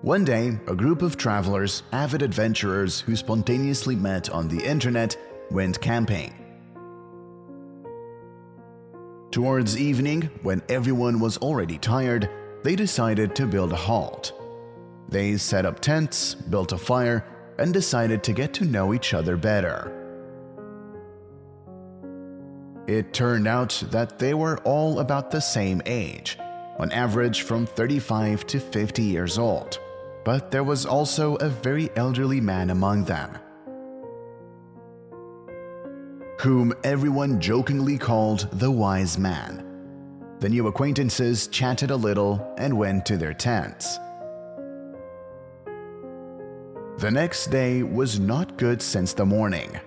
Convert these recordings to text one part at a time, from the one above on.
One day, a group of travelers, avid adventurers who spontaneously met on the internet, went camping. Towards evening, when everyone was already tired, they decided to build a halt. They set up tents, built a fire, and decided to get to know each other better. It turned out that they were all about the same age, on average from 35 to 50 years old, but there was also a very elderly man among them, whom everyone jokingly called the wise man. The new acquaintances chatted a little and went to their tents. The next day was not good since the morning.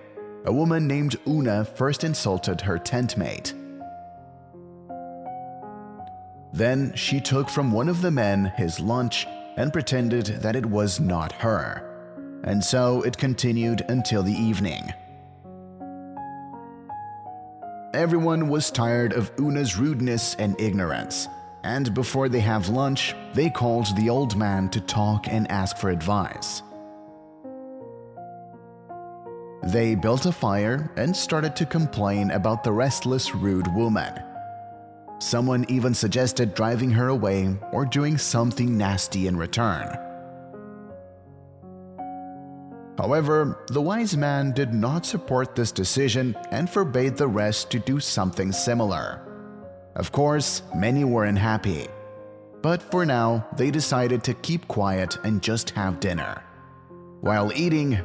A woman named Una first insulted her tent mate. Then she took from one of the men his lunch and pretended that it was not her, and so it continued until the evening. Everyone was tired of Una's rudeness and ignorance, and before they have lunch, they called the old man to talk and ask for advice. They built a fire and started to complain about the restless, rude woman. Someone even suggested driving her away or doing something nasty in return. However, the wise man did not support this decision and forbade the rest to do something similar. Of course, many were unhappy, but for now they decided to keep quiet and just have dinner. While eating,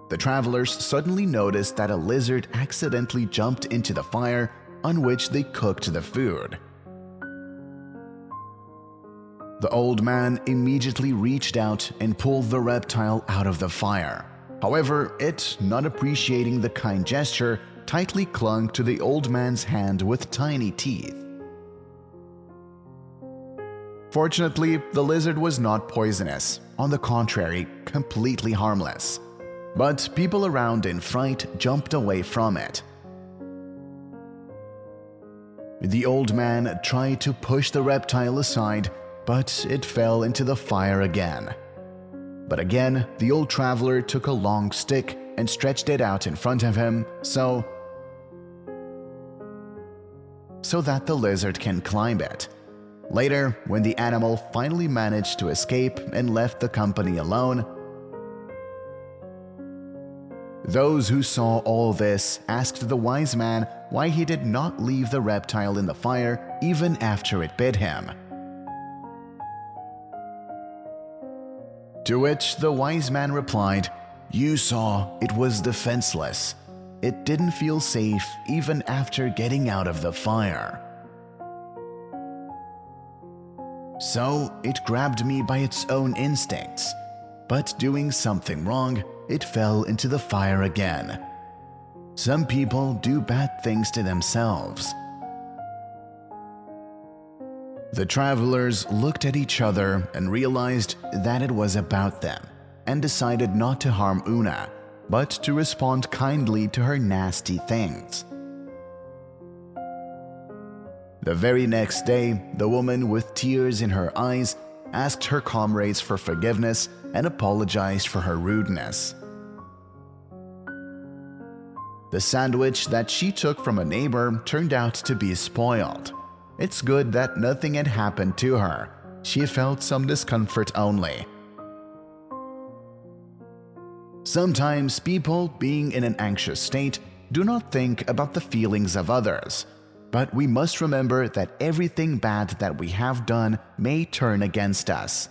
the travelers suddenly noticed that a lizard accidentally jumped into the fire on which they cooked the food. The old man immediately reached out and pulled the reptile out of the fire. However, it, not appreciating the kind gesture, tightly clung to the old man's hand with tiny teeth. Fortunately, the lizard was not poisonous, on the contrary, completely harmless. But people around in fright jumped away from it. The old man tried to push the reptile aside, but it fell into the fire again. But again, the old traveler took a long stick and stretched it out in front of him so that the lizard can climb it. Later, when the animal finally managed to escape and left the company alone, those who saw all this asked the wise man why he did not leave the reptile in the fire even after it bit him. To which the wise man replied, "You saw it was defenseless. It didn't feel safe even after getting out of the fire. So it grabbed me by its own instincts, but doing something wrong, it fell into the fire again. Some people do bad things to themselves." The travelers looked at each other and realized that it was about them, and decided not to harm Una, but to respond kindly to her nasty things. The very next day, the woman with tears in her eyes asked her comrades for forgiveness and apologized for her rudeness. The sandwich that she took from a neighbor turned out to be spoiled. It's good that nothing had happened to her. She felt some discomfort only. Sometimes people, being in an anxious state, do not think about the feelings of others. But we must remember that everything bad that we have done may turn against us.